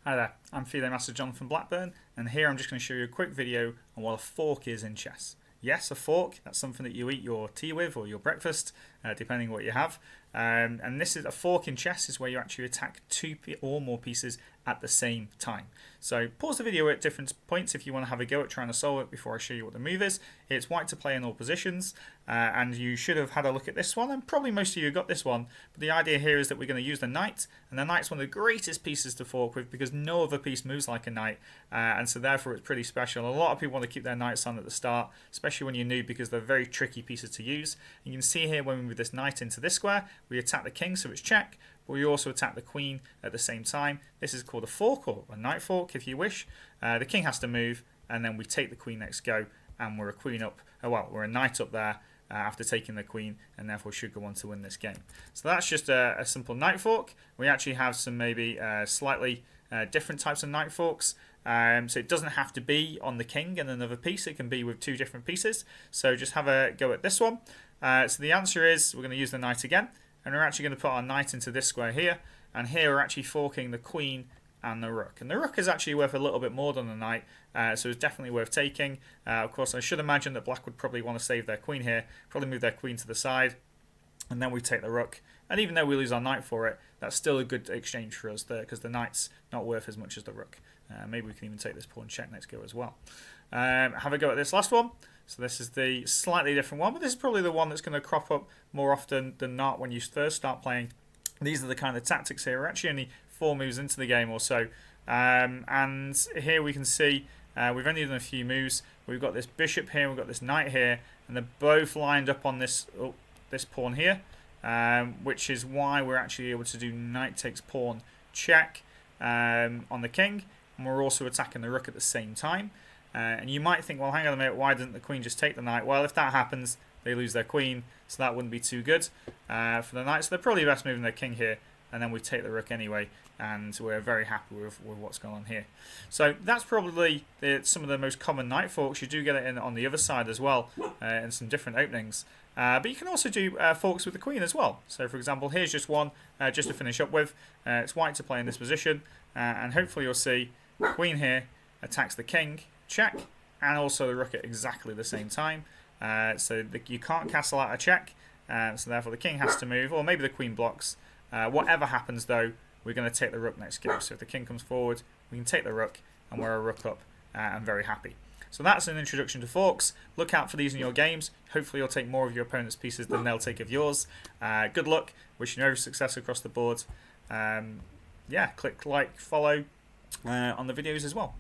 Hi there, I'm FIDE Master Jonathan Blackburn, and here I'm just going to show you a quick video on what a fork is in chess. Yes, a fork, that's something that you eat your tea with or your breakfast, depending on what you have. And this is a fork in chess is where you actually attack two or more pieces at the same time. So pause the video at different points if you want to have a go at trying to solve it before I show you what the move is. It's white to play in all positions, and you should have had a look at this one, and probably most of you got this one. But the idea here is that we're going to use the knight, and the knight's one of the greatest pieces to fork with because no other piece moves like a knight, and so therefore it's pretty special. A lot of people want to keep their knights on at the start, especially when you're new, because they're very tricky pieces to use. And you can see here when we move this knight into this square, we attack the king, so it's check. But we also attack the queen at the same time. This is called a fork, or a knight fork if you wish. The king has to move, and then we take the queen next go, and we're a queen up. We're a knight up there after taking the queen, and therefore should go on to win this game. So that's just a simple knight fork. We actually have some maybe slightly different types of knight forks. So it doesn't have to be on the king and another piece. It can be with two different pieces. So just have a go at this one. So the answer is we're going to use the knight again. And we're actually going to put our knight into this square here. And here we're actually forking the queen and the rook. And the rook is actually worth a little bit more than the knight, so it's definitely worth taking. Of course, I should imagine that black would probably want to save their queen here, probably move their queen to the side, and then we take the rook. And even though we lose our knight for it, that's still a good exchange for us there, because the knight's not worth as much as the rook. Maybe we can even take this pawn check next go as well. Have a go at this last one. So this is the slightly different one, but this is probably the one that's going to crop up more often than not when you first start playing. These are the kind of tactics here. We're actually only 4 moves into the game or so. And here we can see we've only done a few moves. We've got this bishop here, we've got this knight here, and they're both lined up on this pawn here, which is why we're actually able to do knight takes pawn check on the king, and we're also attacking the rook at the same time. And you might think, well, hang on a minute, why didn't the queen just take the knight? Well, if that happens, they lose their queen, so that wouldn't be too good for the knight. So they're probably best moving their king here, and then we take the rook anyway, and we're very happy with what's going on here. So that's probably some of the most common knight forks. You do get it in on the other side as well, in some different openings. But you can also do forks with the queen as well. So for example, here's just one, just to finish up with. It's white to play in this position, and hopefully you'll see the queen here attacks the king, check, and also the rook at exactly the same time. You can't castle out a check, so therefore the king has to move, or maybe the queen blocks. Whatever happens though, we're going to take the rook next go. So if the king comes forward, we can take the rook, and we're a rook up, and very happy. So that's an introduction to forks. Look out for these in your games. Hopefully you'll take more of your opponent's pieces than they'll take of yours. Good luck. Wishing you every success across the board. Click like, follow on the videos as well.